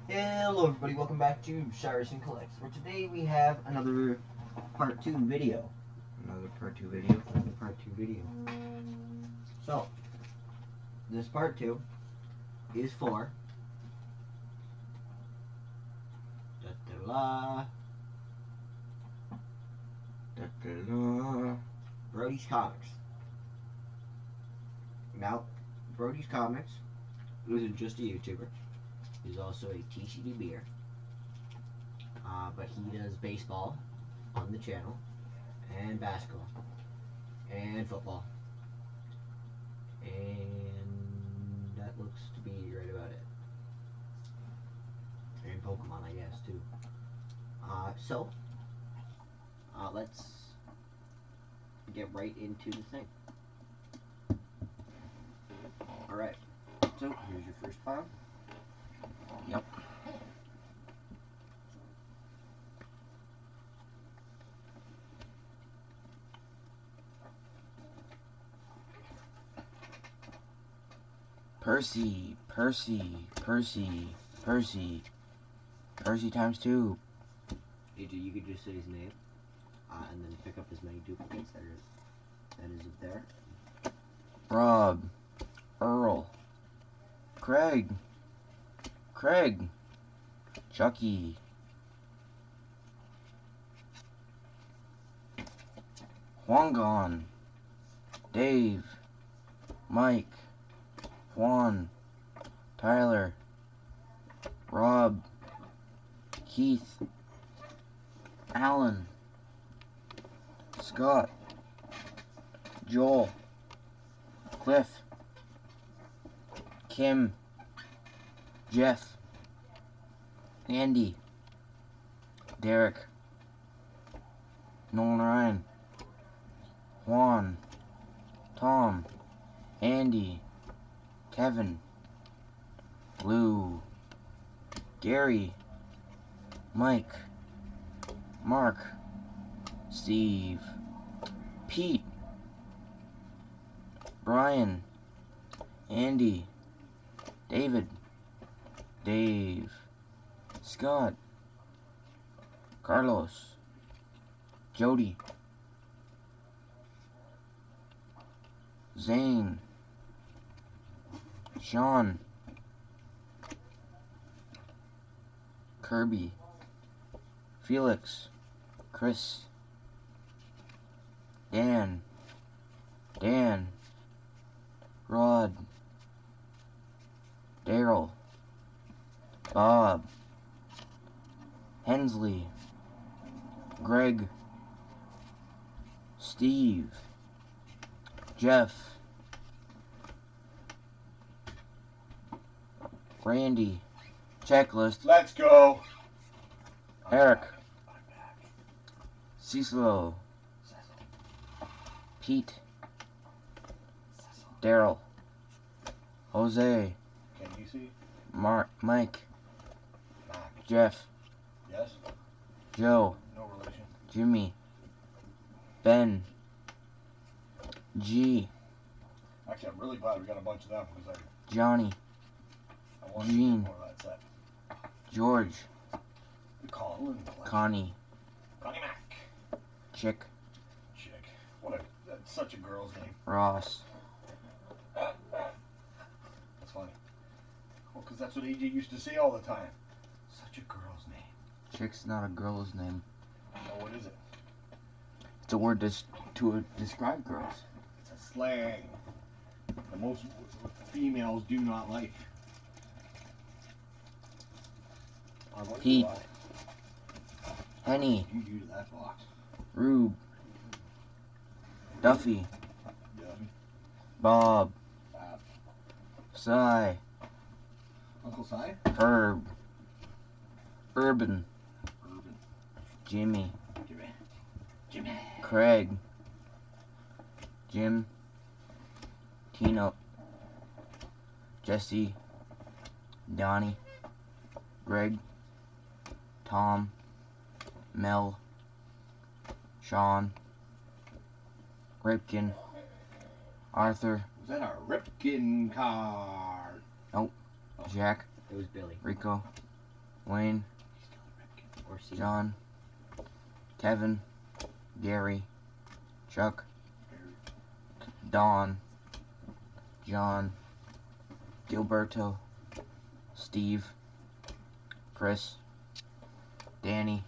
Hello everybody, welcome back to Cyrus & Collects, where today we have another part 2 video. So, this part 2 is for Brodies Comics. Now, Brodies Comics isn't just a YouTuber. He's also a TCD beer. But he does baseball on the channel, and basketball, and football. And that looks to be right about it. And Pokemon, I guess, too. So, let's get right into the thing. Alright, so here's your first pile. Yep. Percy times 2. You could just say his name, and then pick up as many duplicates that is there. Rob, Earl, Craig, Chucky, Huangon, Dave, Mike, Juan, Tyler, Rob, Keith, Alan, Scott, Joel, Cliff, Kim, Jeff, Andy, Derek, Nolan Ryan, Juan, Tom, Andy, Kevin, Lou, Gary, Mike, Mark, Steve, Pete, Brian, Andy, David, Dave, Scott, Carlos, Jody, Zane, Sean, Kirby, Felix, Chris, Dan, Rod, Daryl, Bob, Hensley, Greg, Steve, Jeff, Randy, Checklist, Let's go. Eric, Cecilo, Pete, Daryl, Jose, Can you see? Mike, Mac. Jeff, Yes. Joe, No relation. Jimmy, Ben, G, Actually, I'm really glad we got a bunch of them because Johnny, I wanted to Gene, get more of that set. George, The Colin collection. Connie, Mac. Chick, That's such a girl's name. Ross, That's funny. Well, because that's what AJ used to say all the time. Such a girl's name. Chick's not a girl's name. Oh, what is it? It's a word to describe girls. It's a slang that most females do not like. I wonder Pete, why. Henny, You do to that box. Rube, Duffy, Duffy. Bob, Bob. Cy, Uncle Si? Herb, Urban, Jimmy, Jimmy. Craig, Jim, Tino, Jesse, Donnie, Greg, Tom, Mel, Sean, Ripkin, Arthur, Was that a Ripkin card? Jack, It was Billy. Rico, Wayne, Or C. John, Kevin, Gary, Chuck, Don, John, Gilberto, Steve, Chris, Danny,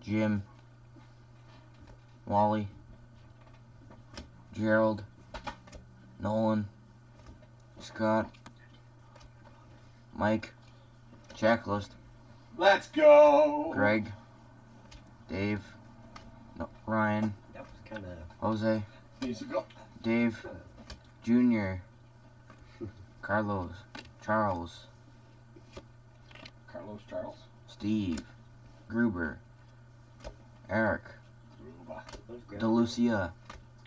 Jim, Wally, Gerald, Nolan, Scott, Mike, Checklist, Let's go. Greg, Dave, no, Ryan, That was kind of. Jose, Needs to go. Dave, Junior, Carlos, Charles, Carlos Charles. Steve, Gruber, Eric, Ruba. DeLucia,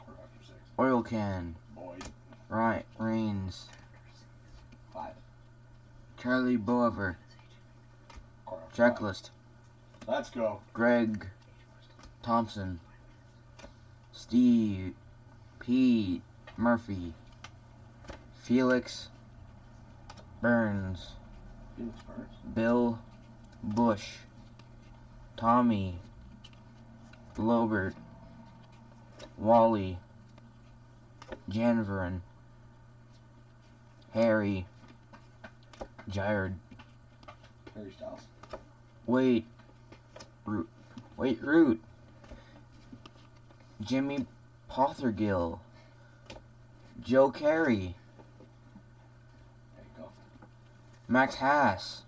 We're after 6. Oil Can, Boyd. Ryan, Rains, 5. Charlie Boever, Quarter after 5. Checklist, Let's go. Greg, Thompson, Steve, Pete, Murphy, Felix, Burns, Felix Burns. Bill, Bush, Tommy, Lobert, Wally, Janverin, Harry, Jared, Harry Styles. Wait, Root, Jimmy Pothergill, Joe Carey, There you go. Max Haas,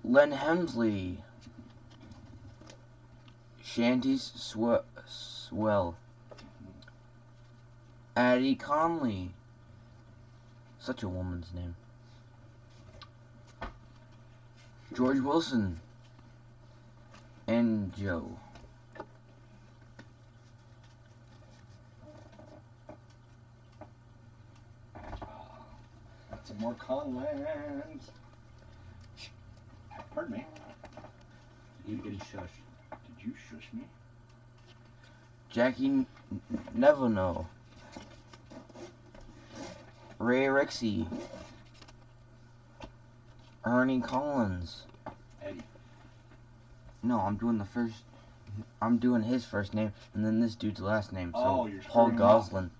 Len Hemsley, Shanty Swell, Addie Conley, such a woman's name, George Wilson, and Joe. Some more Conlands. Pardon me. You've been shushed. Did you shush me? Jackie Nevino, Ray Rixey, Ernie Collins. Eddie. No, I'm doing his first name and then this dude's last name. So Oh, you're Paul screwing him up. Goslin.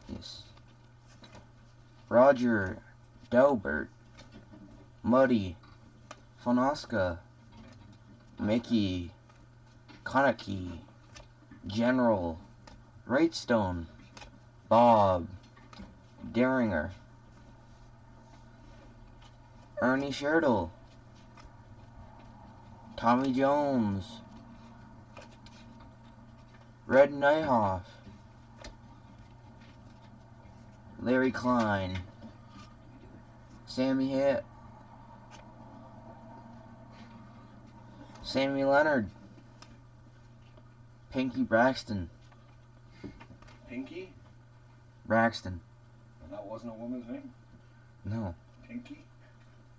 Yes. Roger, Delbert, Muddy, Fonosca, Mickey, Konecki, General, Rightstone, Bob, Deringer, Ernie Schertle, Tommy Jones, Red Nyhoff, Larry Klein, Sammy Leonard, Pinky Braxton, Pinky? Braxton, And that wasn't a woman's name? no, Pinky?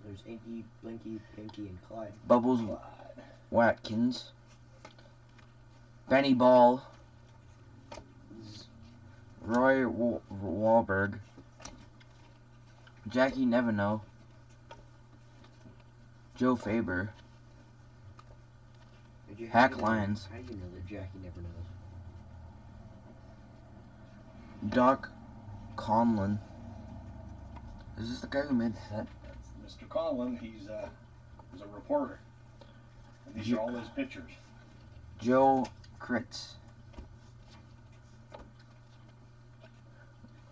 There's Inky, Blinky, Pinky, and Clyde. Bubbles Clyde. Watkins, Benny Ball, Roy Wahlberg, Jackie Nevino, Joe Faber, Hack Lions, How do you know that Jackie never knows? Doc Conlon. Is this the guy who made that? That's Mr. Conlon. He's a reporter. And these are all his pictures. Joe Kritz,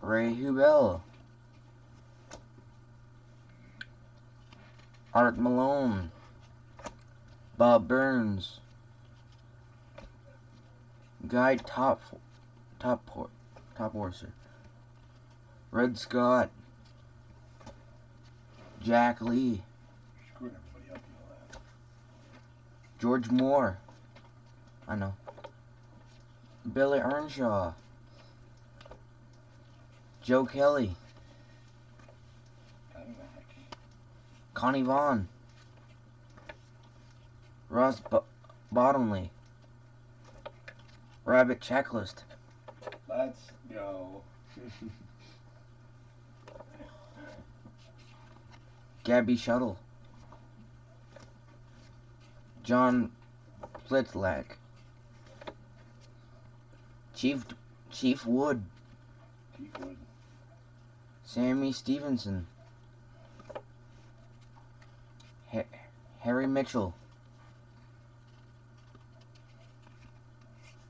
Ray Hubel, Art Malone, Bob Burns, Guy Tophorser, Red Scott, Jack Lee, You're screwing everybody up, you know that. George Moore, I know, Billy Earnshaw, Joe Kelly, Connie Vaughn, Ross Bottomley, Rabbit Checklist, Let's go. Gabby Shuttle. John Plitlak. Chief Wood. Chief Wood. Sammy Stevenson. Harry Mitchell.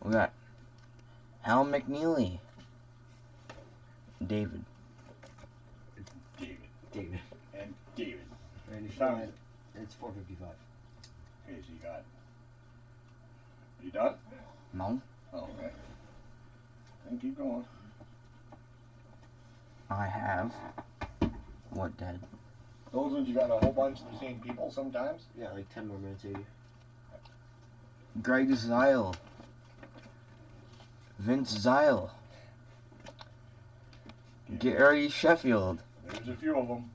We got Hal McNeely. David. David. And David. Randy Time. Fine. It's 4:55. Okay, so you got. You done? No. Oh, okay. Then keep going. I have. What dead? Those ones you got a whole bunch of the same people sometimes. Yeah, like 10 more minutes here. Greg Zile. Vince Zile. Gary Sheffield. There's a few of them.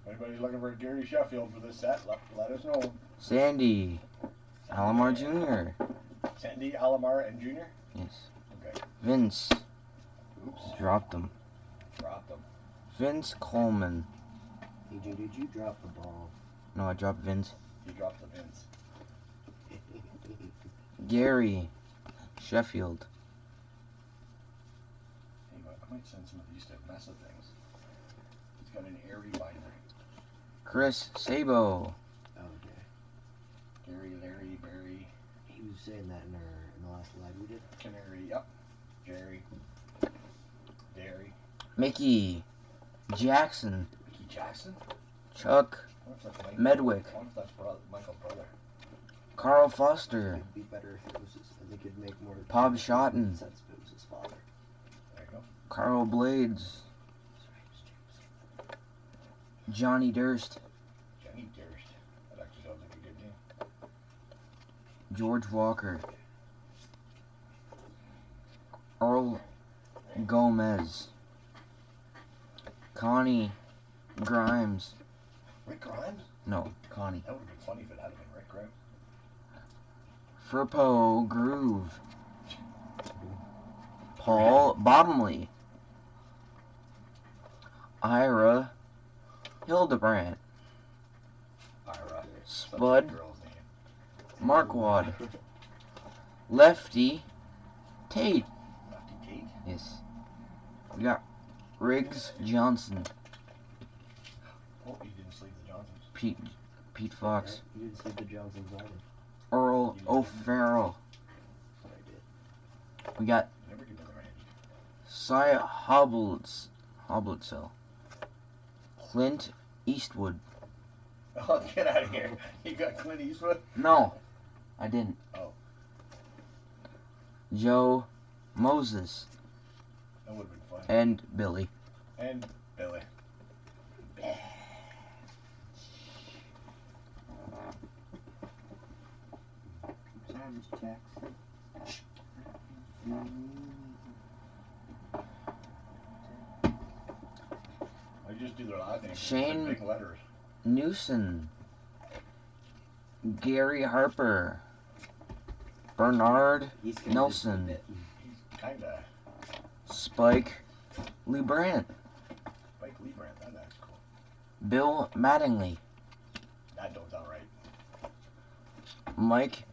If anybody's looking for Gary Sheffield for this set, let us know. Sandy. Alomar Jr. Sandy, Alomar, and Jr.? Yes. Okay. Vince. Oops. Dropped him. Dropped them. Vince Coleman. AJ, did you drop the ball? No, I dropped Vince. He dropped the Vince. Gary Sheffield. Hey, I might send some of these to Mesa things. He's got an airy binder. Chris Sabo. Okay. Gary, Larry, Barry. He was saying that in the last live we did. Canary, yep. Jerry. Derry. Mickey Jackson. Mickey Jackson? Chuck I wonder if that's Michael. Medwick. I wonder if that's Michael's brother. Carl Foster. It'd be better if it was his, I think it'd make more Bob Schotten. sense if it was his father. There you go. Carl Blades. Johnny Durst. Johnny Durst. That actually sounds like a good name. George Walker. Earl Gomez. Connie Grimes. Rick Grimes? No, Connie. That would have been funny if it had been Rick Grimes. Furpo Groove. Paul Bottomley. Ira Hildebrandt. Ira. Spud That's a girl's name. Marquardt. Lefty Tate. Lefty Tate. Yes. We got Riggs Johnson. Oh, he didn't sleep the Johnsons. Pete Fox. You didn't see the Johnsons either. Earl O'Farrell. But I did. We got Never give them a hand. Cy Hoblitzel. Clint Eastwood. Oh, get out of here. You got Clint Eastwood? No, I didn't. Oh. Joe Moses. That would have been funny. And Billy. And Billy. Sorry, Mr. Jackson. I just do their last names. Shane- Big letters. Newson. Gary Harper. Bernard He's gonna Nelson. miss He's kind of Spike LeBrant. Spike Lee brand. That's cool. Bill Mattingly. That don't sound right. Mike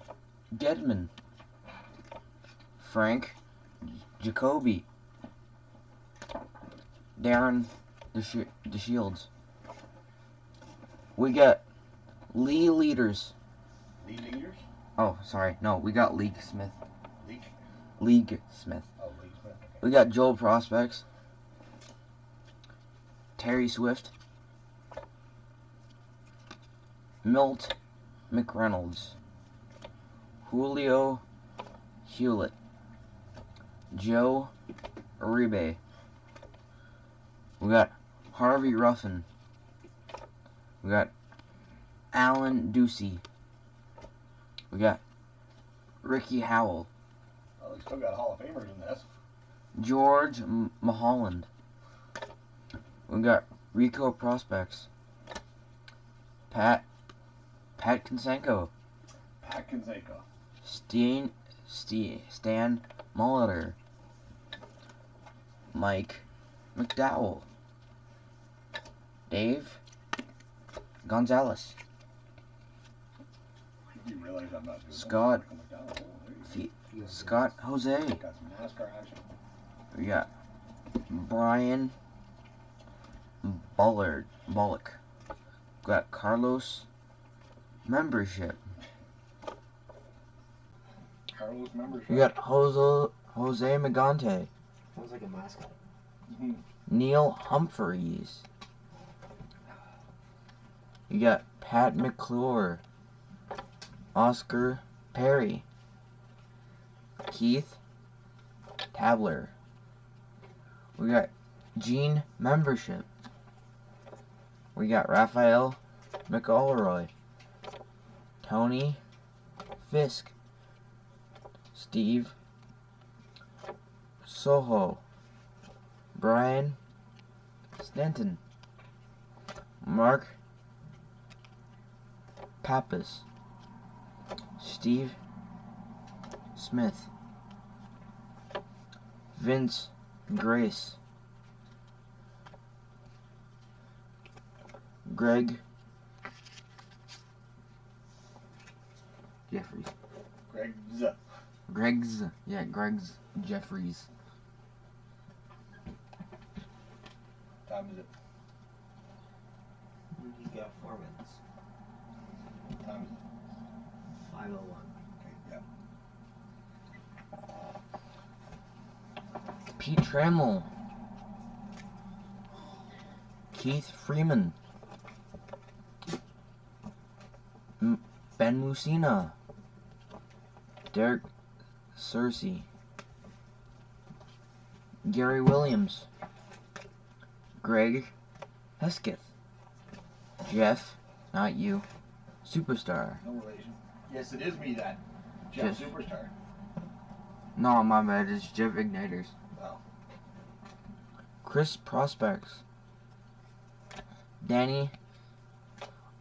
Gedman. Frank Jacoby. Darren DeShields. We got Lee Leaders. Lee Leaders? Oh, sorry. No, we got League Smith. Leak? League Smith. Oh, Lee Smith. Okay. We got Joel Prospects. Terry Swift. Milt McReynolds. Julio Hewlett. Joe Uribe. We got Harvey Ruffin. We got Alan Ducey. We got Ricky Howell. Oh, we still got Hall of Famers in this. George Mulholland. We got Rico Prospects. Pat Konsenko. Pat Canseco. Stan Molitor. Mike McDowell. Dave Gonzalez. You realize I'm not doing Scott. that. Oh, there you go. Scott Jose. Got some NASCAR action. We got Brian Bullock. We got Carlos membership. Carlos membership. We got Jose Magante. Sounds like a mascot. Neil Humphreys. You got Pat McClure. Oscar Perry. Keith Tabler. We got Gene membership. We got Raphael McElroy. Tony Fisk. Steve Soho. Brian Stanton. Mark Pappas. Steve Smith. Vince Grace. Greg Jeffries. Greg's Jeffries. Time is it? He's got 4 minutes. Time is it? 5:01. Okay, yeah. Pete Trammell. Keith Freeman. Ben Musina. Derek Searcy. Gary Williams. Greg Hesketh. Jeff, not you, Superstar. No relation. Yes, it is me, that Jeff Superstar. No, my bad, it's Jeff Igniters. Oh. Chris Prospects. Danny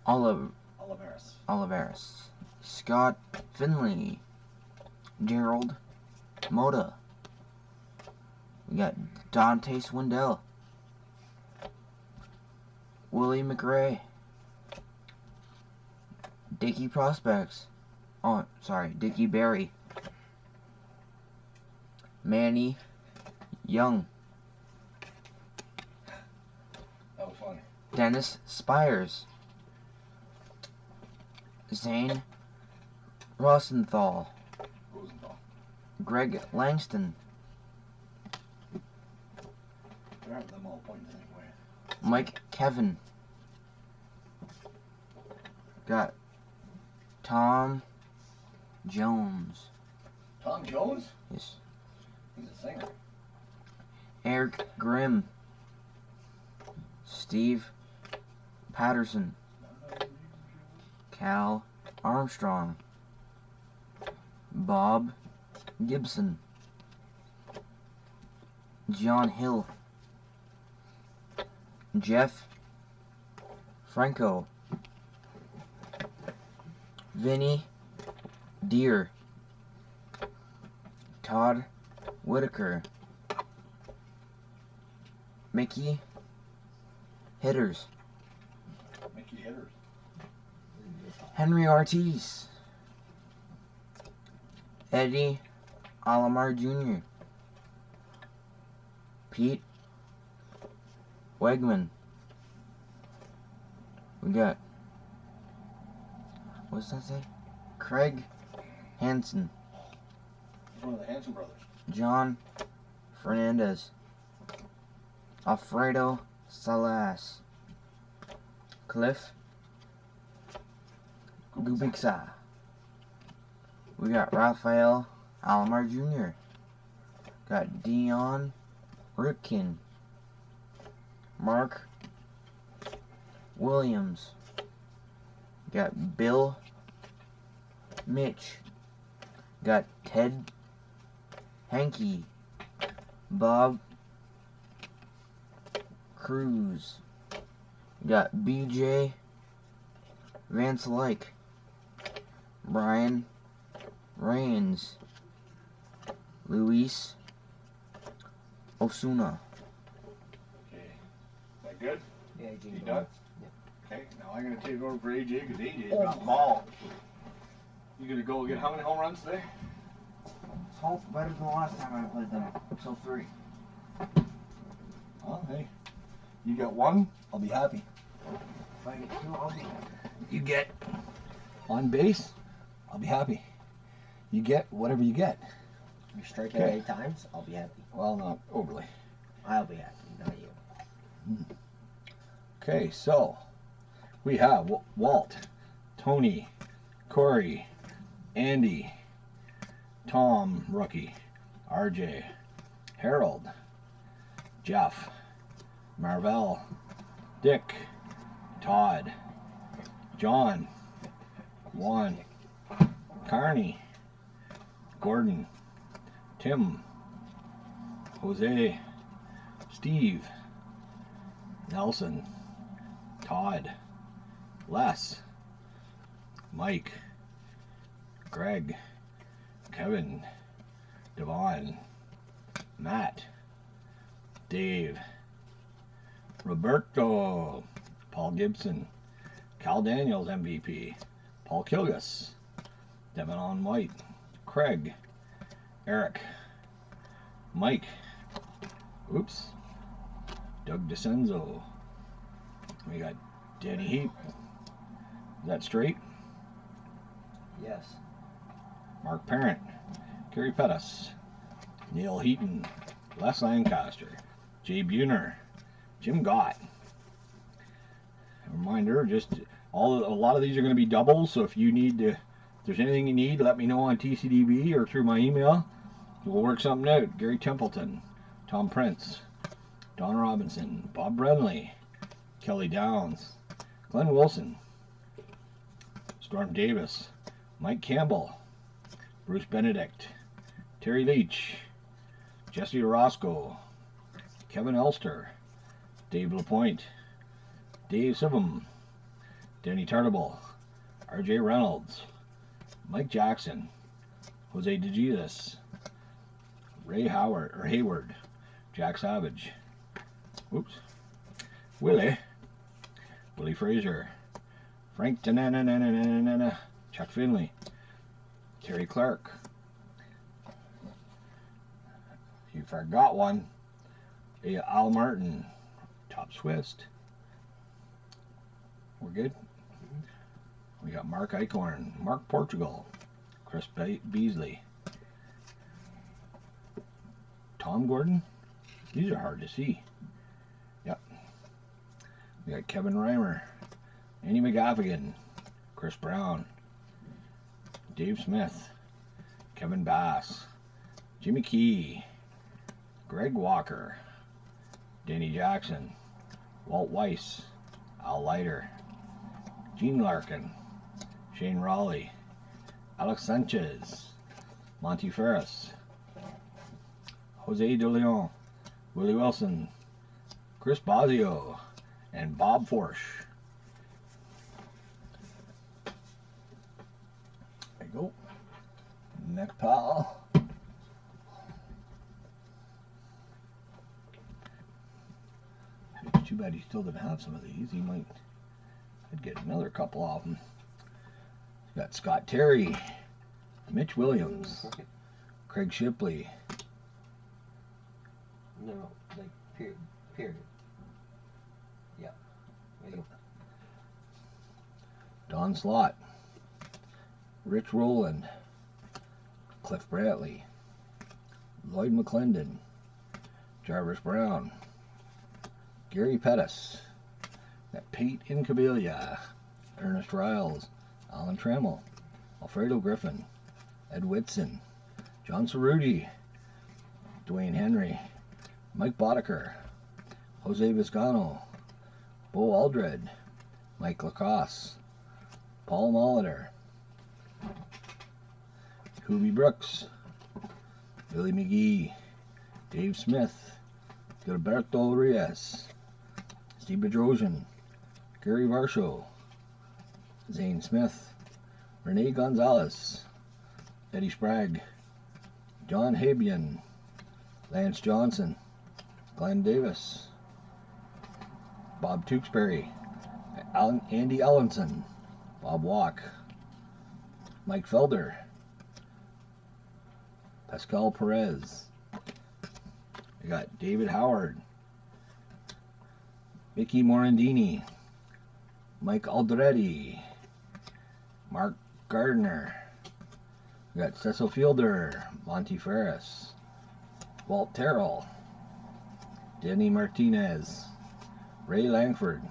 Oliveris. Scott Finley. Gerald Moda. We got Dante Swindell. Willie McRae. Dickie Prospects. Oh, sorry, Dickie Berry. Manny Young. That was funny. Dennis Spires. Zane Rosenthal. Greg Langston. They're having them all pointing the same way. Mike Kevin. Got Tom Jones. Tom Jones? Yes. He's a singer. Eric Grimm. Steve Patterson. Cal Armstrong. Bob Gibson. John Hill. Jeff Franco. Vinny Deer. Todd Whitaker. Mickey Hitters. Henry Ortiz. Eddie Alomar Jr. Pete Wegman. We got, what does that say? Craig Hansen. He's one of the Hansen brothers. John Fernandez. Alfredo Salas. Cliff Gubixa. We got Raphael Alomar Jr. Got Dion Ripkin. Mark Williams. Got Bill Mitch. Got Ted Hankey. Bob Cruz. Got BJ Vance Lyke. Brian Rains. Luis Osuna. Okay. That good? Yeah, You done? Okay, now I'm going to take over for AJ because AJ got the ball. You going to go get how many home runs today? Oh, better than the last time I played them. So 3. Oh, hey. You get 1, I'll be happy. If I get 2, I'll be happy. You get on base, I'll be happy. You get whatever you get. You strike out 8 times, I'll be happy. Well, not overly. I'll be happy, not you. Okay, so we have Walt, Tony, Corey, Andy, Tom, rookie, RJ, Harold, Jeff, Marvell, Dick, Todd, John, Juan, Carney, Gordon, Tim, Jose, Steve, Nelson, Todd, Les, Mike, Greg, Kevin, Devon, Matt, Dave, Roberto, Paul Gibson, Cal Daniels MVP, Paul Kilgus, Devin on White, Craig, Eric, Mike, oops, Doug DeCenzo. We got Danny Heap. Is that straight? Yes. Mark Parent, Gary Pettis, Neil Heaton, Les Lancaster, Jay Buhner, Jim Gott. A reminder, a lot of these are going to be doubles, so if there's anything you need, let me know on TCDB or through my email. We'll work something out. Gary Templeton, Tom Prince, Don Robinson, Bob Brenly, Kelly Downs, Glenn Wilson, Storm Davis, Mike Campbell, Bruce Benedict, Terry Leach, Jesse Orozco, Kevin Elster, Dave LaPointe, Dave Sivum, Danny Tartable, RJ Reynolds, Mike Jackson, Jose DeJesus, Ray Hayward, Jack Savage, oops, Willie Fraser, Frank Tanana, Chuck Finley, Terry Clark. You forgot one. Al Martin, Top Swist. We're good. We got Mark Eichhorn, Mark Portugal, Chris Beasley, Tom Gordon. These are hard to see. Yep. We got Kevin Reimer, Andy McGaffigan, Chris Brown, Dave Smith, Kevin Bass, Jimmy Key, Greg Walker, Danny Jackson, Walt Weiss, Al Leiter, Gene Larkin, Shane Raleigh, Alex Sanchez, Monty Ferris, Jose De Leon, Willie Wilson, Chris Bosio, and Bob Forsch. There you go. Next pile. It's too bad he still didn't have some of these. I'd get another couple of them. We've got Scott Terry, Mitch Williams, Craig Shipley. No, like period. Yeah. Wait. Don Slott, Rich Rowland, Cliff Brantley, Lloyd McClendon, Jarvis Brown, Gary Pettis, that Pete Incabilia, Ernest Riles, Alan Trammell, Alfredo Griffin, Ed Whitson, John Cerruti, Dwayne Henry, Mike Boddicker, Jose Vizcano, Bo Aldred, Mike Lacoste, Paul Molitor, Hoobie Brooks, Billy McGee, Dave Smith, Gilberto Reyes, Steve Bedrosian, Gary Varsho, Zane Smith, Renee Gonzalez, Eddie Sprague, John Habian, Lance Johnson, Glenn Davis, Bob Tewksbury, Andy Ellenson, Bob Walk, Mike Felder, Pascal Perez. We got David Howard, Mickey Morandini, Mike Aldretti, Mark Gardner. We got Cecil Fielder, Monty Ferris, Walt Terrell, Denny Martinez, Ray Langford,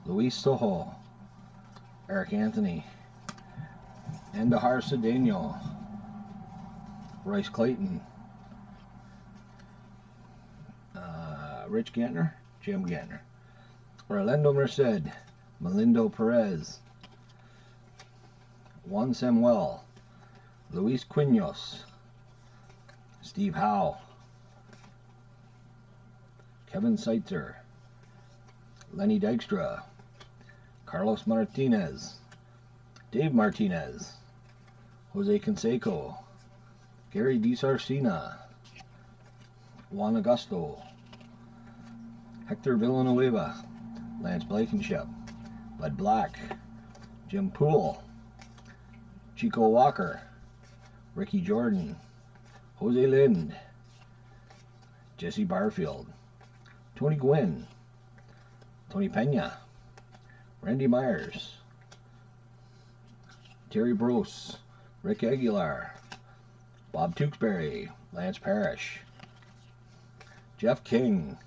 Luis Soho, Eric Anthony, Endahar Cedeno, Royce Clayton, Rich Gantner, Jim Gantner, Orlando Merced, Melindo Perez, Juan Samuel, Luis Quinos, Steve Howe, Kevin Seitzer, Lenny Dykstra, Carlos Martinez, Dave Martinez, Jose Canseco, Gary DiSarcina, Juan Augusto, Hector Villanueva, Lance Blankenship, Bud Black, Jim Poole, Chico Walker, Ricky Jordan, Jose Lind, Jesse Barfield, Tony Gwynn, Tony Pena, Randy Myers, Terry Brose, Rick Aguilar, Bob Tewksbury, Lance Parrish, Jeff King,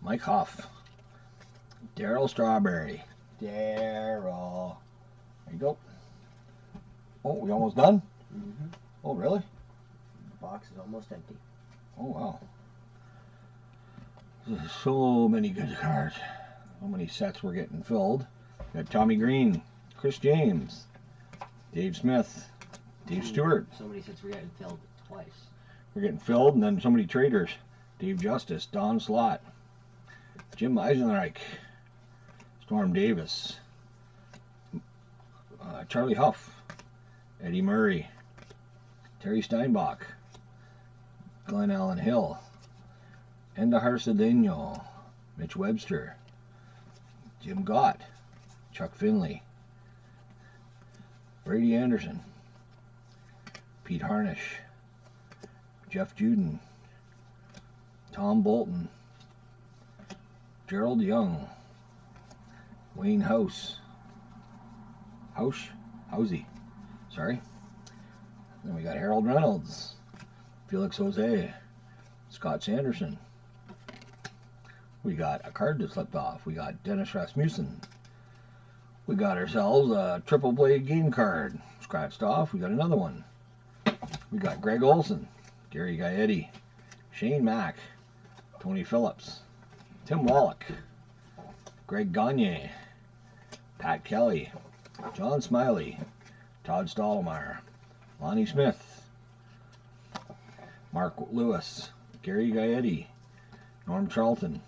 Mike Huff, Daryl Strawberry. Daryl. There you go. Oh, we almost done? Mm-hmm. Oh, really? The box is almost empty. Oh, wow. There's so many good cards. So many sets we're getting filled. Got Tommy Green, Chris James, Dave Smith, Dave Stewart. So many sets we're getting filled twice. We're getting filled, and then so many traders. Dave Justice, Don Slott, Jim Eisenreich, Storm Davis, Charlie Huff, Eddie Murray, Terry Steinbach, Glenn Allen Hill, Endahar Cedeno, Mitch Webster, Jim Gott, Chuck Finley, Brady Anderson, Pete Harnish, Jeff Juden, Tom Bolton, Gerald Young, Wayne Housey, sorry. Then we got Harold Reynolds, Felix Jose, Scott Sanderson. We got a card that slipped off. We got Dennis Rasmussen. We got ourselves a triple blade game card scratched off. We got another one. We got Greg Olson, Gary Gaetti, Shane Mack, Tony Phillips, Tim Wallach, Greg Gagne, Pat Kelly, John Smiley, Todd Stottlemyre, Lonnie Smith, Mark Lewis, Gary Gaetti, Norm Charlton,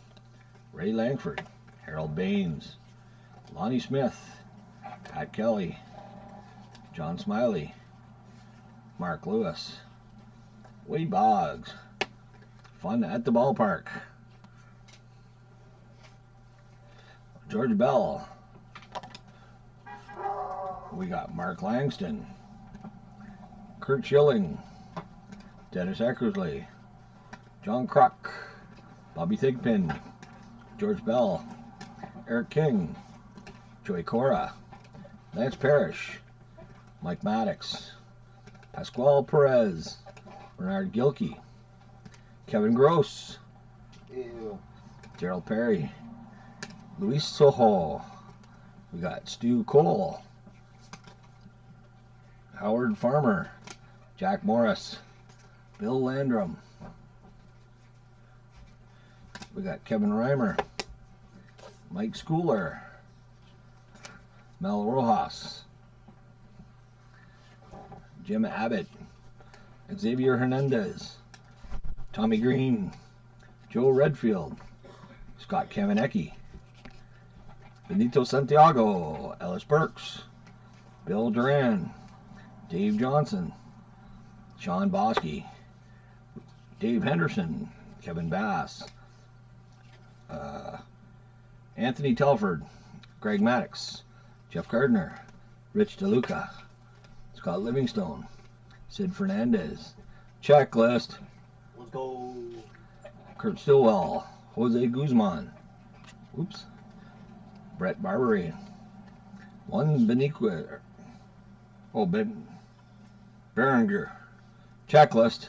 Ray Langford, Harold Baines, Lonnie Smith, Pat Kelly, John Smiley, Mark Lewis, Wade Boggs, Fun at the Ballpark, George Bell. We got Mark Langston, Kurt Schilling, Dennis Eckersley, John Kruk, Bobby Thigpen, George Bell, Eric King, Joey Cora, Lance Parrish, Mike Maddox, Pasquale Perez, Bernard Gilkey, Kevin Gross, Gerald Perry, Luis Soho. We got Stu Cole, Howard Farmer, Jack Morris, Bill Landrum. We got Kevin Reimer, Mike Schooler, Mel Rojas, Jim Abbott, Xavier Hernandez, Tommy Green, Joe Redfield, Scott Kamenecki, Benito Santiago, Ellis Burks, Bill Duran, Dave Johnson, Sean Bosky, Dave Henderson, Kevin Bass, Anthony Telford, Greg Maddox, Jeff Gardner, Rich DeLuca, Scott Livingstone, Sid Fernandez. Checklist. Let's go. Kurt Stillwell, Jose Guzman. Oops. Brett Barbary. One Beniqua. Oh, Berenger. Checklist.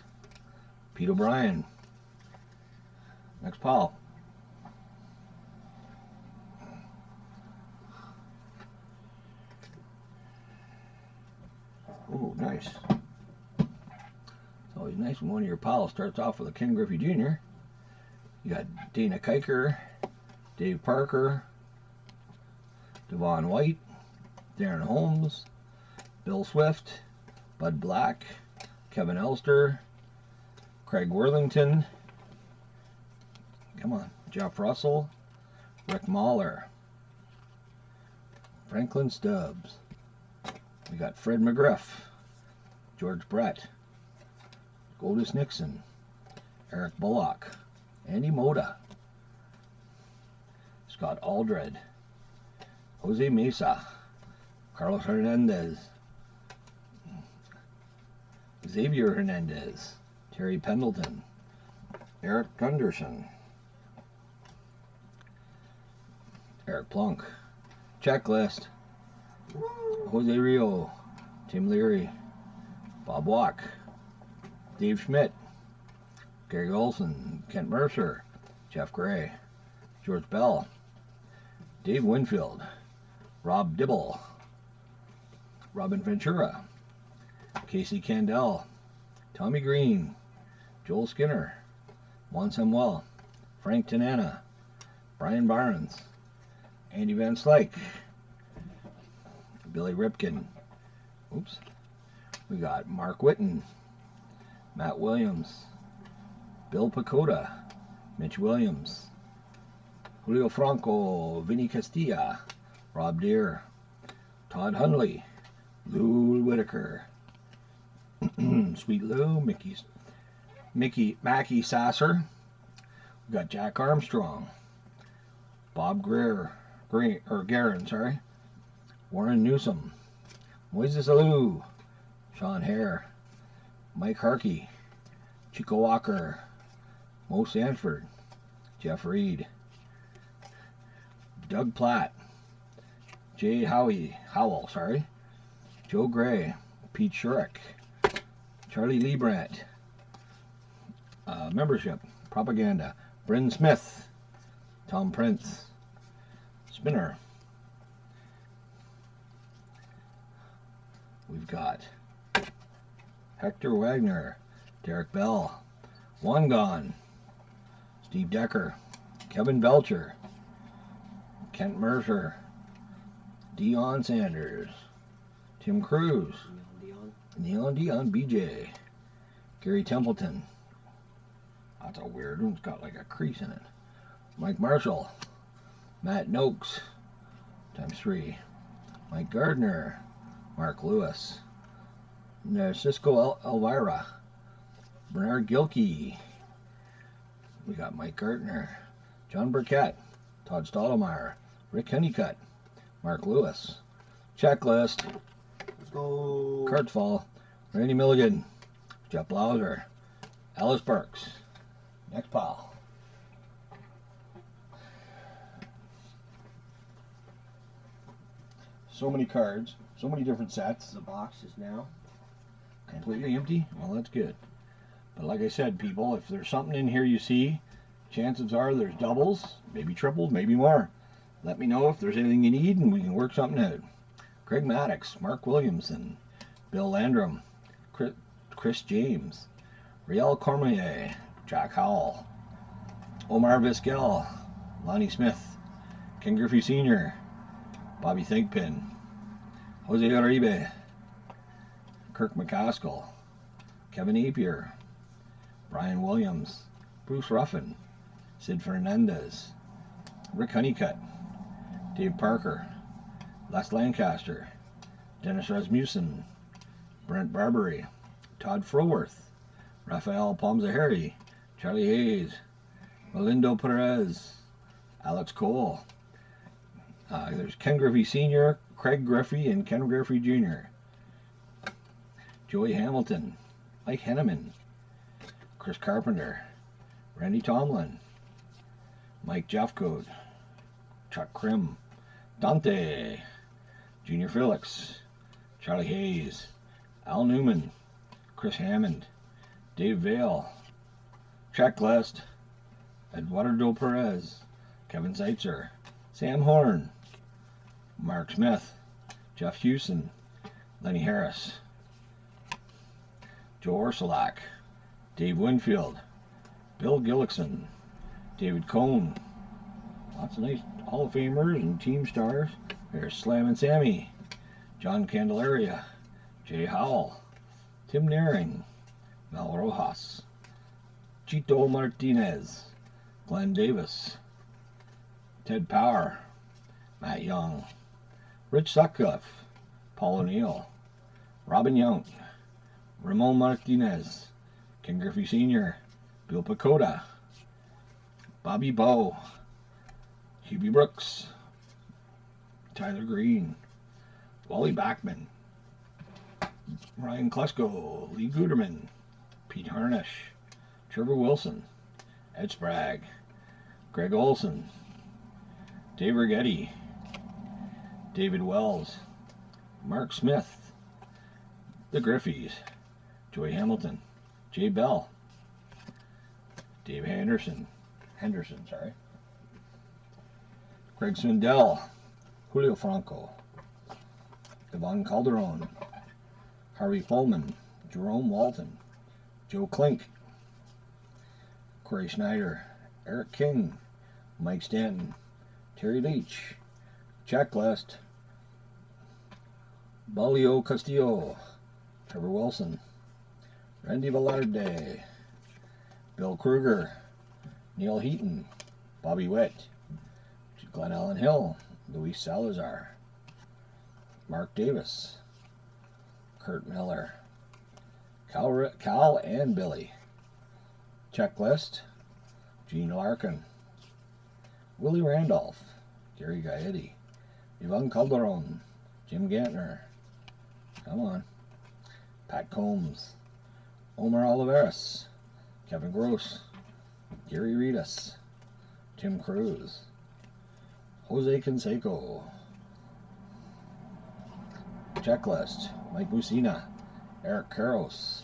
Pete O'Brien. Next pile. Oh, nice. It's always nice when one of your pals starts off with a Ken Griffey Jr. You got Dana Kiker, Dave Parker, Devon White, Darren Holmes, Bill Swift, Bud Black, Kevin Elster, Craig Worthington, come on, Jeff Russell, Rick Mahler, Franklin Stubbs. We got Fred McGriff, George Brett, Goldus Nixon, Eric Bullock, Andy Moda, Scott Aldred, Jose Mesa, Carlos Hernandez, Xavier Hernandez, Terry Pendleton, Eric Gunderson, Eric Plunk. Checklist. Jose Rio, Tim Leary, Bob Walk, Dave Schmidt, Gary Olson, Kent Mercer, Jeff Gray, George Bell, Dave Winfield, Rob Dibble, Robin Ventura, Casey Candell, Tommy Green, Joel Skinner, Juan Samuel, Frank Tanana, Brian Barnes, Andy Van Slyke, Billy Ripken. Oops. We got Mark Witten, Matt Williams, Bill Pacoda, Mitch Williams, Julio Franco, Vinny Castilla, Rob Deere, Todd Hundley, Lou Whitaker, Sweet Lou, Mackie Sasser. We got Jack Armstrong, Bob Guerin, sorry, Warren Newsom, Moises Alou, Sean Hare, Mike Harkey, Chico Walker, Mo Sanford, Jeff Reed, Doug Platt, Jay Howell, Joe Gray, Pete Shurek, Charlie Liebrandt, membership, propaganda, Bryn Smith, Tom Prince, Spinner. We've got Hector Wagner, Derek Bell, Wangon, Steve Decker, Kevin Belcher, Kent Mercer, Dion Sanders, Tim Cruz, Neon Dion BJ, Gary Templeton. That's a weird one. It's got like a crease in it. Mike Marshall, Matt Noakes, ×3, Mike Gardner, Mark Lewis, Narcisco Elvira, Bernard Gilkey. We got Mike Gardner, John Burkett, Todd Stottlemyre, Rick Honeycutt, Mark Lewis. Checklist. Let's go. Cards fall. Randy Milligan, Jeff Blauser, Alice Burks. Next pile. So many cards, so many different sets. The box is now Completely empty? Well, that's good. But like I said, people, if there's something in here you see, chances are there's doubles, maybe triples, maybe more. Let me know if there's anything you need and we can work something out. Craig Maddox, Mark Williamson, Bill Landrum, Chris James, Riel Cormier, Jack Howell, Omar Vizquel, Lonnie Smith, Ken Griffey Sr., Bobby Thigpen, Jose Uribe, Kirk McCaskill, Kevin Napier, Brian Williams, Bruce Ruffin, Sid Fernandez, Rick Honeycutt, Dave Parker, Les Lancaster, Dennis Rasmussen, Brent Barbary, Todd Froworth, Rafael Palmzaheri, Charlie Hayes, Melindo Perez, Alex Cole, There's Ken Griffey Sr., Craig Griffey, and Ken Griffey Jr. Joey Hamilton, Mike Henneman, Chris Carpenter, Randy Tomlin, Mike Jeffcoat, Chuck Krim, Dante, Junior Felix, Charlie Hayes, Al Newman, Chris Hammond, Dave Vale, Checklist, Eduardo Perez, Kevin Zeitzer, Sam Horn, Mark Smith, Jeff Hewson, Lenny Harris, Joe Orsolak, Dave Winfield, Bill Gillickson, David Cohn. Lots of nice Hall of Famers and team stars. There's Slam and Sammy, John Candelaria, Jay Howell, Tim Naring, Mel Rojas, Chito Martinez, Glenn Davis, Ted Power, Matt Young, Rich Sutcliffe, Paul O'Neill, Robin Young, Ramon Martinez, Ken Griffey Sr., Bill Pacoda, Bobby Bowe, Hubie Brooks, Tyler Green, Wally Backman, Ryan Klesko, Lee Guterman, Pete Harnish, Trevor Wilson, Ed Sprague, Greg Olson, Dave Rigetti, David Wells, Mark Smith, the Griffies, Joey Hamilton, Jay Bell, Dave Henderson, Craig Swindell, Julio Franco, Yvonne Calderon, Harvey Pullman, Jerome Walton, Joe Klink, Corey Schneider, Eric King, Mike Stanton, Terry Leach, Checklist, Balio Castillo, Trevor Wilson, Randy Velarde, Bill Kruger, Neil Heaton, Bobby Witt, Glenn Allen Hill, Luis Salazar, Mark Davis, Kurt Miller, Cal and Billy, Checklist, Gene Larkin, Willie Randolph, Gary Gaetti, Yvonne Calderon, Jim Gantner, come on, Pat Combs, Omar Oliveras, Kevin Gross, Gary Reedus, Tim Cruz, Jose Canseco, Checklist, Mike Musina, Eric Caros,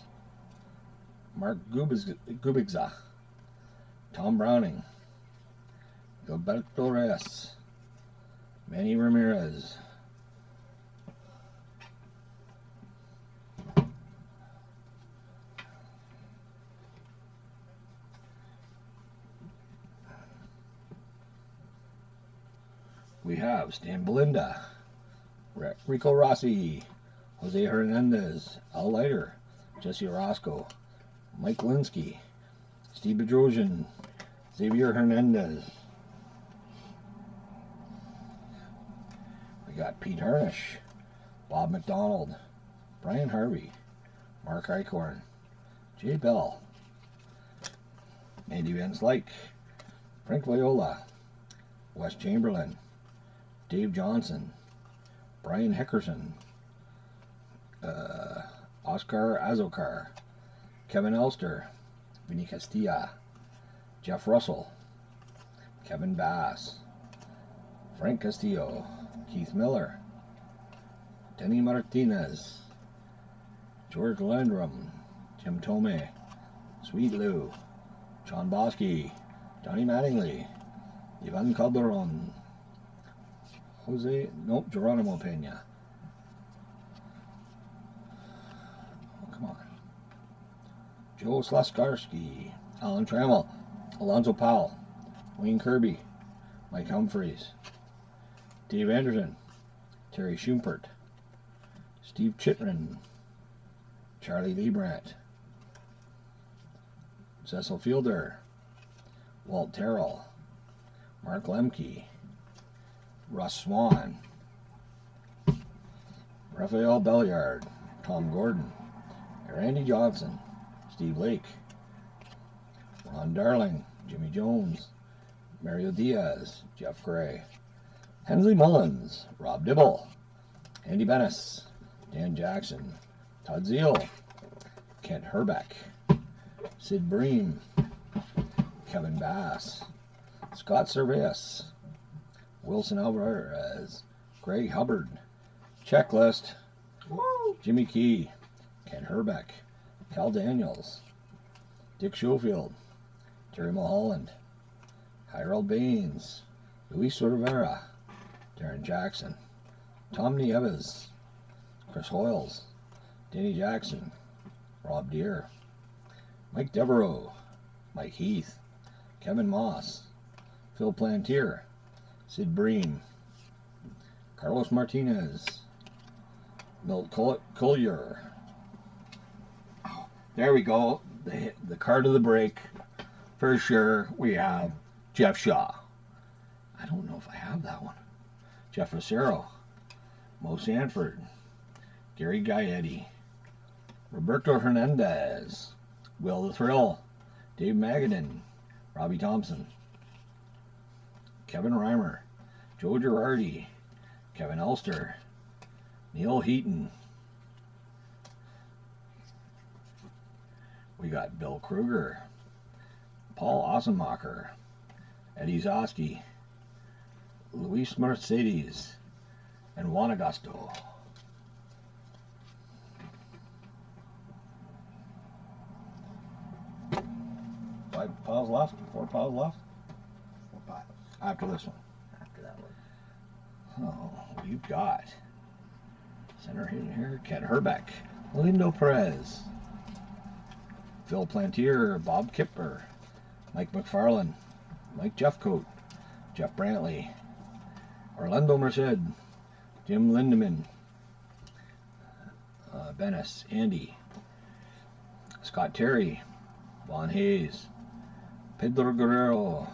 Mark Gubigza, Tom Browning, Gilberto Reyes, Manny Ramirez, we have Stan Belinda, Rico Rossi, Jose Hernandez, Al Leiter, Jesse Orozco, Mike Linsky, Steve Bedrosian, Xavier Hernandez. We got Pete Harnish, Bob McDonald, Brian Harvey, Mark Eichhorn, Jay Bell, Andy Van Slyke, Frank Viola, Wes Chamberlain, Dave Johnson, Brian Hickerson, Oscar Azokar, Kevin Elster, Vinny Castilla, Jeff Russell, Kevin Bass, Frank Castillo, Keith Miller, Denny Martinez, George Landrum, Tim Tomei, Sweet Lou, John Bosky, Johnny Mattingly, Ivan Calderon, Geronimo Pena. Oh, come on. Joe Slaskarski, Alan Trammell, Alonzo Powell, Wayne Kirby, Mike Humphreys, Dave Anderson, Terry Schumpert, Steve Chitrin, Charlie Liebrandt, Cecil Fielder, Walt Terrell, Mark Lemke, Russ Swan, Raphael Belliard, Tom Gordon, Randy Johnson, Steve Lake, Ron Darling, Jimmy Jones, Mario Diaz, Jeff Gray, Hensley Mullins, Rob Dibble, Andy Bennis, Dan Jackson, Todd Zeal, Kent Herbeck, Sid Bream, Kevin Bass, Scott Cerveus, Wilson Alvarez, Greg Hubbard, Checklist, Woo! Jimmy Key, Ken Herbeck, Cal Daniels, Dick Schofield, Terry Mulholland, Harold Baines, Luis Rivera, Darren Jackson, Tom Nieves, Chris Hoyles, Danny Jackson, Rob Deere, Mike Devereaux, Mike Heath, Kevin Moss, Phil Plantier, Sid Bream, Carlos Martinez, Milt Collier. There we go. The card of the break. For sure, we have Jeff Shaw. I don't know if I have that one. Jeff Rosero, Mo Sanford, Gary Gaetti, Roberto Hernandez, Will the Thrill, Dave Magadan, Robbie Thompson, Kevin Reimer, Joe Girardi, Kevin Elster, Neil Heaton. We got Bill Kruger, Paul Ossenmacher, Eddie Zosky, Luis Mercedes, and Juan Augusto. Five piles left? 4 piles left? 4 piles. After this one. After that one. Oh, we've got center here, Ken Herbeck, Lindo Perez, Phil Plantier, Bob Kipper, Mike McFarland, Mike Jeffcoat, Jeff Brantley, Orlando Merced, Jim Lindeman, Bennis, Andy, Scott Terry, Vaughn Hayes, Pedro Guerrero,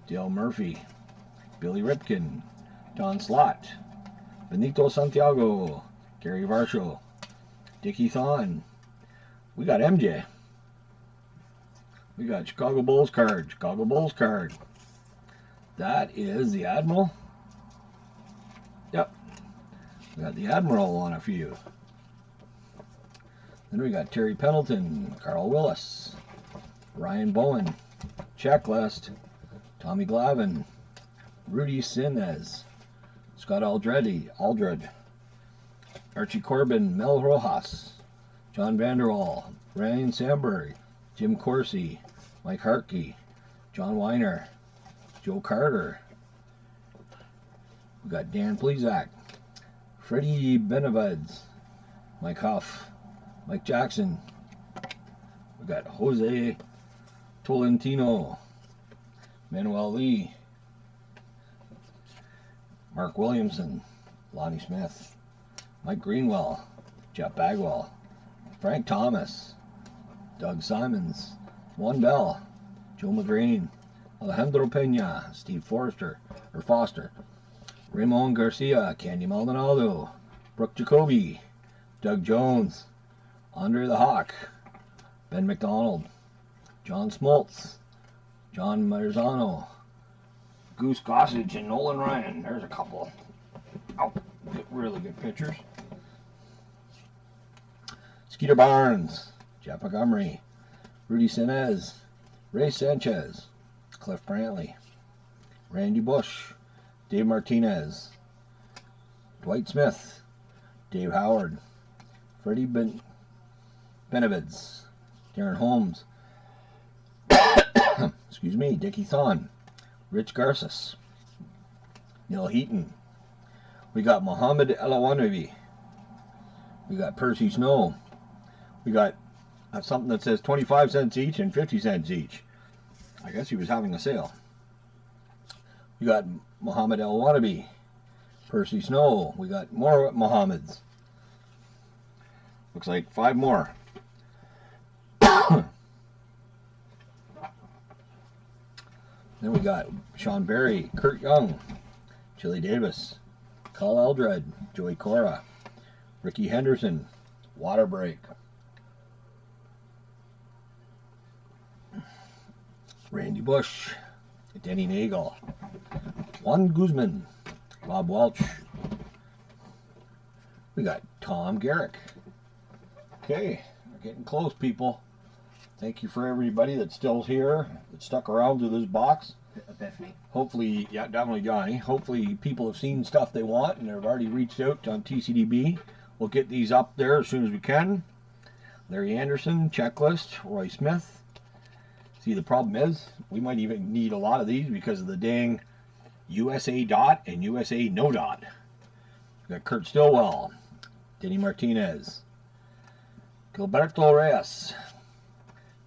Dale Murphy, Billy Ripken, Don Slott, Benito Santiago, Gary Varsho, Dickie Thon. We got MJ. We got Chicago Bulls card. Chicago Bulls card. That is the Admiral. Yep. We got the Admiral on a few. Then we got Terry Pendleton, Carl Willis, Ryan Bowen, Checklist, Tommy Glavin, Rudy Sinez, Scott Aldred, Archie Corbin, Mel Rojas, John Vanderwall, Ryan Sandberg, Jim Corsi, Mike Hartke, John Weiner, Joe Carter. We got Dan Plezak, Freddie Benavides, Mike Huff, Mike Jackson. We got Jose Tolentino, Manuel Lee, Mark Williamson, Lonnie Smith, Mike Greenwell, Jeff Bagwell, Frank Thomas, Doug Simons, Juan Bell, Joe McGreen, Alejandro Pena, Steve Foster, Ramon Garcia, Candy Maldonado, Brooke Jacoby, Doug Jones, Andre the Hawk, Ben McDonald, John Smoltz, John Marzano, Goose Gossage, and Nolan Ryan. There's a couple. Oh, really good pictures. Skeeter Barnes, Jeff Montgomery, Rudy Sinez, Ray Sanchez, Cliff Brantley, Randy Bush, Dave Martinez, Dwight Smith, Dave Howard, Freddie Benavides, Darren Holmes, excuse me, Dickie Thon, Rich Garces, Neil Heaton. We got Muhammad Elawanabi. We got Percy Snow. We got something that says 25 cents each and 50 cents each. I guess he was having a sale. We got Muhammad Elawanabi, Percy Snow. We got more Muhammads. Looks like 5 more. Then we got Sean Berry, Kurt Young, Chili Davis, Carl Eldred, Joey Cora, Ricky Henderson, Waterbreak, Randy Bush, Denny Nagel, Juan Guzman, Bob Welch. We got Tom Garrick. Okay, we're getting close, people. Thank you for everybody that's still here, that stuck around to this box. Epiphany. Hopefully, yeah, definitely Johnny. Hopefully people have seen stuff they want and they've already reached out on TCDB. We'll get these up there as soon as we can. Larry Anderson, Checklist, Roy Smith. See, the problem is, we might even need a lot of these because of the dang USA dot and USA no dot. We got Kurt Stillwell, Denny Martinez, Gilberto Reyes,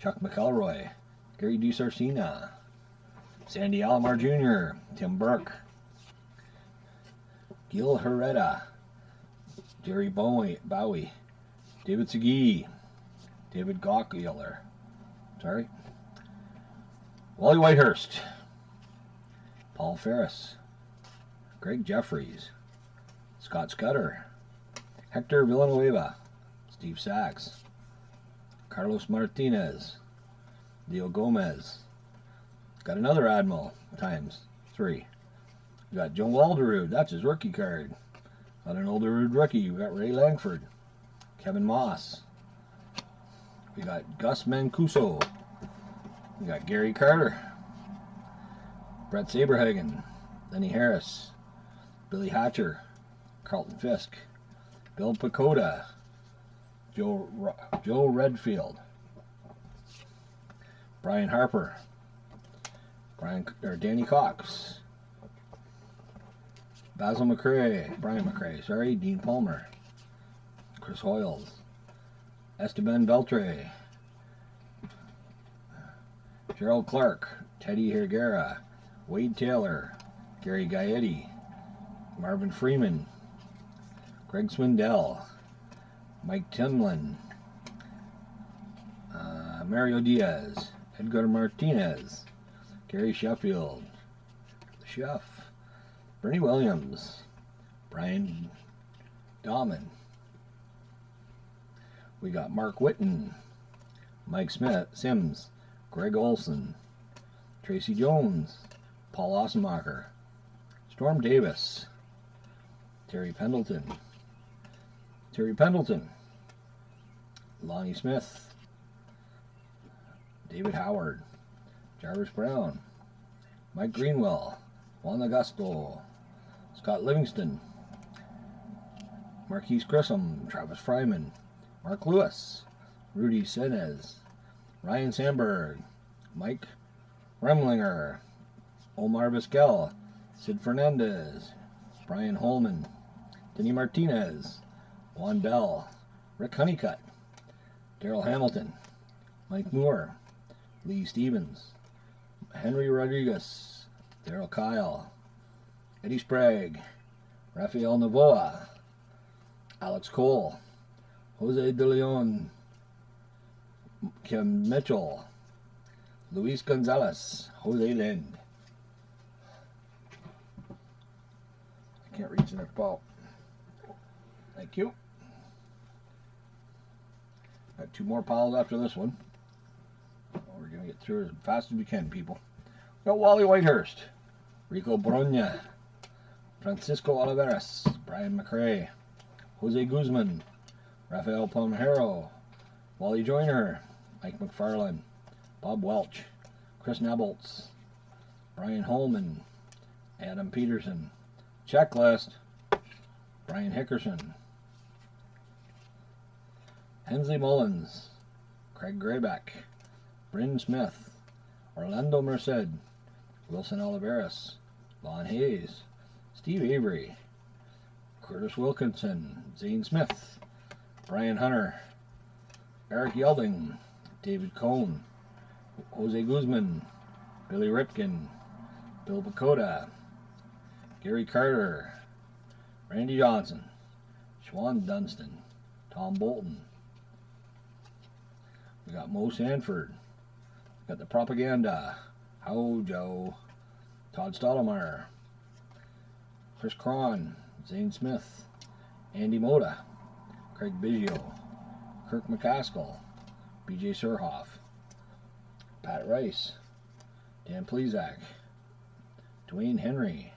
Chuck McElroy, Gary DiSarcina, Sandy Alomar Jr., Tim Burke, Gil Herrera, Jerry Bowie, David Segui, David Gawkieler, Wally Whitehurst, Paul Ferris, Greg Jeffries, Scott Scudder, Hector Villanueva, Steve Sachs, Carlos Martinez, Leo Gomez. Got another Admiral times 3. We got Joe Alderud, that's his rookie card. Got an Alderud rookie. We got Ray Langford, Kevin Moss. We got Gus Mancuso. We got Gary Carter, Brett Saberhagen, Lenny Harris, Billy Hatcher, Carlton Fisk, Bill Pacoda, Joe Redfield, Brian Harper, Danny Cox, Basil McCrae, Brian McCrae, sorry, Dean Palmer, Chris Hoyles, Esteban Beltre, Gerald Clark, Teddy Higuera, Wade Taylor, Gary Gaetti, Marvin Freeman, Greg Swindell, Mike Timlin, Mario Diaz, Edgar Martinez, Gary Sheffield, the Chef, Bernie Williams, Brian Dahman. We got Mark Witten, Mike Sims, Greg Olson, Tracy Jones, Paul Ossenmacher, Storm Davis, Terry Pendleton, Lonnie Smith, David Howard, Jarvis Brown, Mike Greenwell, Juan Augusto, Scott Livingston, Marquise Grissom, Travis Fryman, Mark Lewis, Rudy Senez, Ryan Sandberg, Mike Remlinger, Omar Vizquel, Sid Fernandez, Brian Holman, Denny Martinez, Juan Bell, Rick Honeycutt, Daryl Hamilton, Mike Moore, Lee Stevens, Henry Rodriguez, Daryl Kyle, Eddie Sprague, Rafael Navoa, Alex Cole, Jose De Leon, Kim Mitchell, Luis Gonzalez, Jose Lind. I can't reach enough ball. Thank you. Got 2 more piles after this one. We're going to get through as fast as we can, people. Got Wally Whitehurst, Rico Bronya, Francisco Oliveras, Brian McRae, Jose Guzman, Rafael Palmero, Wally Joyner, Mike McFarland, Bob Welch, Chris Nabolts, Brian Holman, Adam Peterson, Checklist, Brian Hickerson, Hensley Mullins, Craig Grayback, Bryn Smith, Orlando Merced, Wilson Oliveras, Lon Hayes, Steve Avery, Curtis Wilkinson, Zane Smith, Brian Hunter, Eric Yelding, David Cohn, Jose Guzman, Billy Ripkin, Bill Pacoda, Gary Carter, Randy Johnson, Schwan Dunstan, Tom Bolton. We got Mo Sanford. We got the Propaganda, How Joe, Todd Stottlemyre, Chris Cron, Zane Smith, Andy Moda, Craig Biggio, Kirk McCaskill, BJ Surhoff, Pat Rice, Dan Plezak, Dwayne Henry,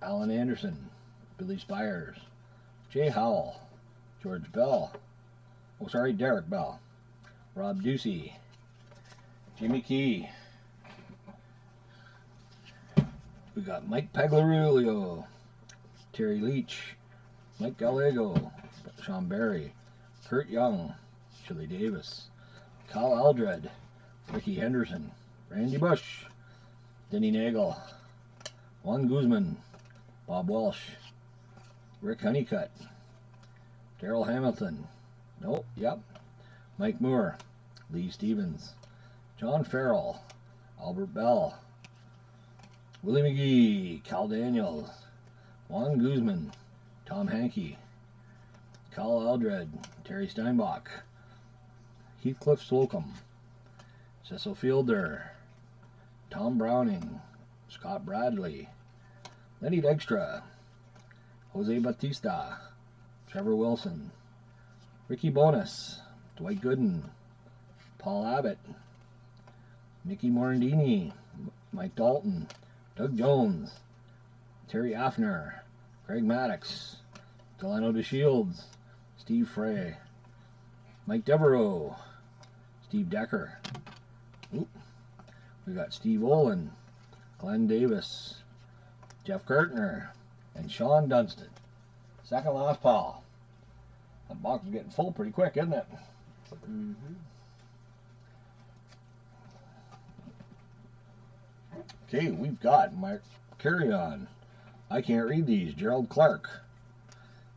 Alan Anderson, Billy Spires, Jay Howell, George Bell, oh sorry, Derek Bell, Rob Ducey, Jimmy Key. We got Mike Pagliarulo, Terry Leach, Mike Gallego, Sean Barry, Kurt Young, Chili Davis, Kyle Aldred, Ricky Henderson, Randy Bush, Denny Nagel, Juan Guzman, Bob Welsh, Rick Honeycutt, Daryl Hamilton, Mike Moore, Lee Stevens, John Farrell, Albert Bell, Willie McGee, Cal Daniels, Juan Guzman, Tom Hankey, Kyle Aldred, Terry Steinbach, Heathcliff Slocum, Cecil Fielder, Tom Browning, Scott Bradley, Lenny Dykstra, Jose Batista, Trevor Wilson, Ricky Bonus, Dwight Gooden, Paul Abbott, Mickey Morandini, Mike Dalton, Doug Jones, Terry Affner, Greg Maddox, Delano DeShields, Steve Frey, Mike Devereaux, Steve Decker. We got Steve Olin, Glenn Davis, Jeff Gertner, and Sean Dunstan. Second last pile. That box is getting full pretty quick, isn't it? Mm-hmm. Okay, we've got my carry-on. I can't read these. Gerald Clark,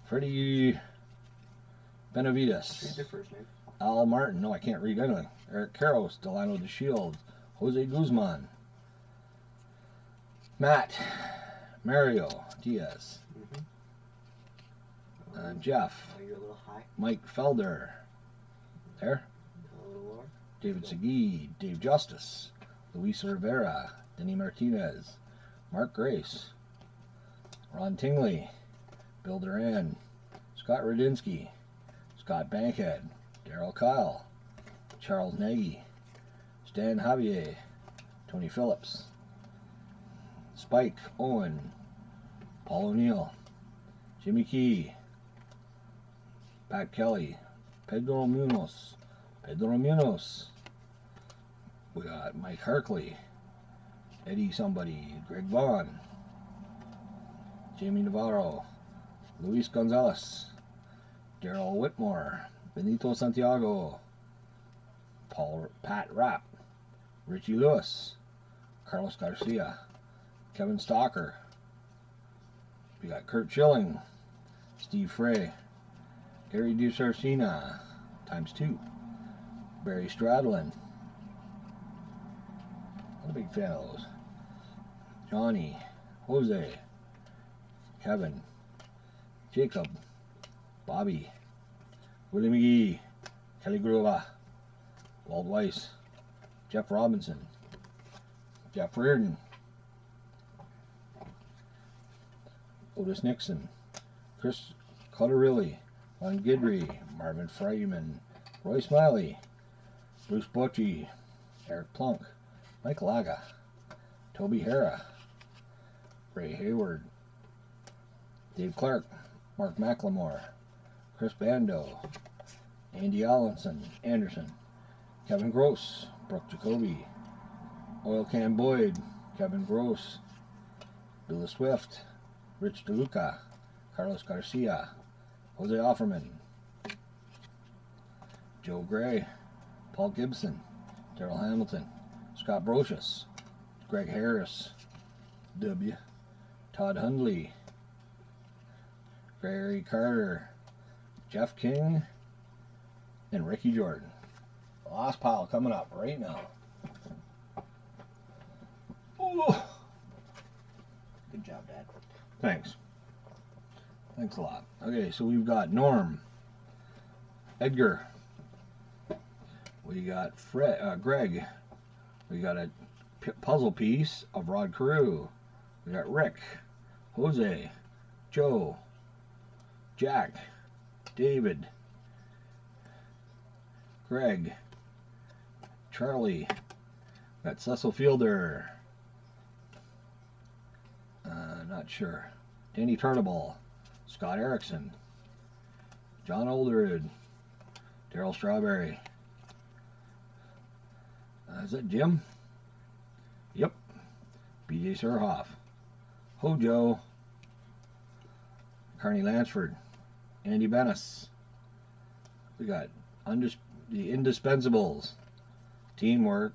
Freddie Benavides, Read their first name. Al Martin. No, I can't read anything. Eric Karros, Delano DeShields, Jose Guzman, Matt, Mario Diaz, Jeff, Oh, you're a little high. Mike Felder, there, A little lower. David Segui, Dave Justice, Luis Rivera, Denny Martinez, Mark Grace, Ron Tingley, Bill Duran, Scott Radinsky, Scott Bankhead, Daryl Kyle, Charles Nagy, Stan Javier, Tony Phillips, Spike Owen, Paul O'Neill, Jimmy Key, Pat Kelly, Pedro Munoz. We got Mike Harkley, Eddie somebody, Greg Vaughn, Jamie Navarro, Luis Gonzalez, Daryl Whitmore, Benito Santiago, Pat Rapp, Richie Lewis, Carlos Garcia, Kevin Stalker. We got Kurt Schilling, Steve Frey, Gary DeSarcina, ×2, Barry Stradlin. Not a big fan of those. Johnny, Jose, Kevin, Jacob, Bobby, Willie McGee, Kelly Grova, Walt Weiss, Jeff Robinson, Jeff Reardon, Otis Nixon, Chris Cotterilli, Ron Gidry, Marvin Freiman, Roy Smiley, Bruce Bocci, Eric Plunk, Mike Laga, Toby Hara, Ray Hayward, Dave Clark, Mark McLemore, Chris Bando, Andy Anderson, Kevin Gross, Brooke Jacoby, Oil Can Boyd, Kevin Gross, Bill Swift, Rich DeLuca, Carlos Garcia, Jose Offerman, Joe Gray, Paul Gibson, Daryl Hamilton, Scott Brocious, Greg Harris, W, Todd Hundley, Gary Carter, Jeff King, and Ricky Jordan. The last pile coming up right now. Ooh. Good job, Dad. Thanks. Thanks a lot. Okay, so we've got Norm, Edgar, we got Greg, we got a puzzle piece of Rod Carew, we got Rick, Jose, Joe, Jack, David, Greg, Charlie, got Cecil Fielder, Not sure. Danny Turtleball, Scott Erickson, John Olderud, Daryl Strawberry. Is that Jim? Yep. BJ Surhoff, Hojo, Carney Lansford, Andy Bennis. We got the Indispensables, Teamwork,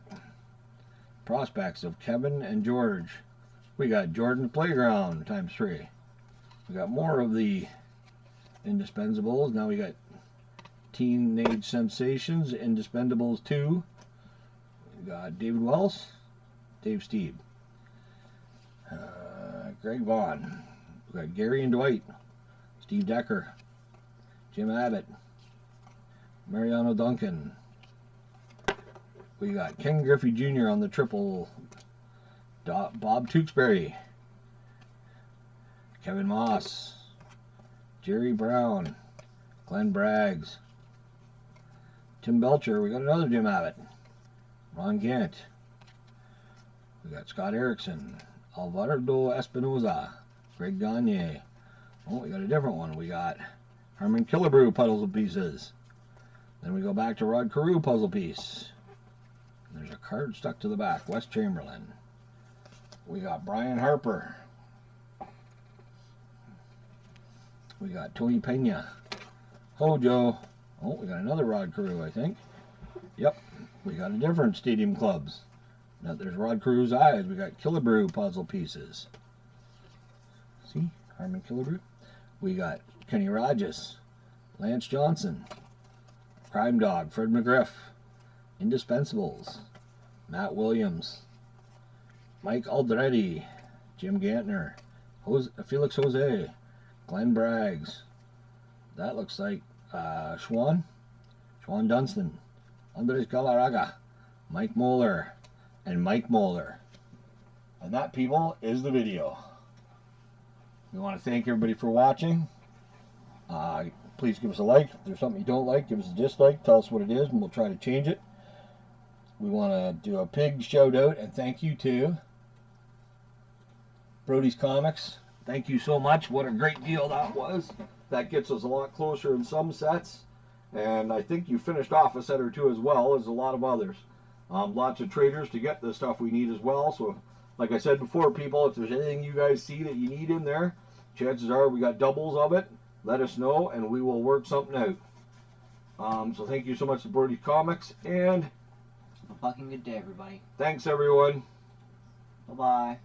Prospects of Kevin and George. We got Jordan Playground ×3. We got more of the Indispensables. Now we got Teenage Sensations, Indispensables 2. We got David Wells, Dave Steve, Greg Vaughn. We got Gary and Dwight, Steve Decker, Jim Abbott, Mariano Duncan. We got Ken Griffey Jr. on the triple, Bob Tewksbury, Kevin Moss, Jerry Brown, Glenn Braggs, Tim Belcher. We got another Jim Abbott, Ron Gant. We got Scott Erickson, Alvarado Espinoza, Greg Gagne. Oh, we got a different one. We got Herman Killebrew puzzle pieces. Then we go back to Rod Carew puzzle piece. There's a card stuck to the back. West Chamberlain. We got Brian Harper. We got Tony Pena. Hojo. Oh, we got another Rod Carew, I think. Yep. We got a different Stadium Clubs. Now there's Rod Carew's eyes. We got Killebrew puzzle pieces. See? Harmon Killebrew. We got Kenny Rogers. Lance Johnson. Crime Dog. Fred McGriff. Indispensables. Matt Williams. Mike Aldretti. Jim Gantner. Felix Jose. Glenn Braggs. That looks like Schwan Dunstan. Andres Galarraga. Mike Moeller. And Mike Moeller. And that, people, is the video. We want to thank everybody for watching. Please give us a like. If there's something you don't like, give us a dislike. Tell us what it is, and we'll try to change it. We want to do a big shout out and thank you to Brody's Comics. Thank you so much. What a great deal that was. That gets us a lot closer in some sets. And I think you finished off a set or two as well as a lot of others. Lots of traders to get the stuff we need as well. So, like I said before, people, if there's anything you guys see that you need in there, chances are we got doubles of it. Let us know, and we will work something out. So thank you so much to Brody's Comics, and a fucking good day, everybody. Thanks, everyone. Bye-bye.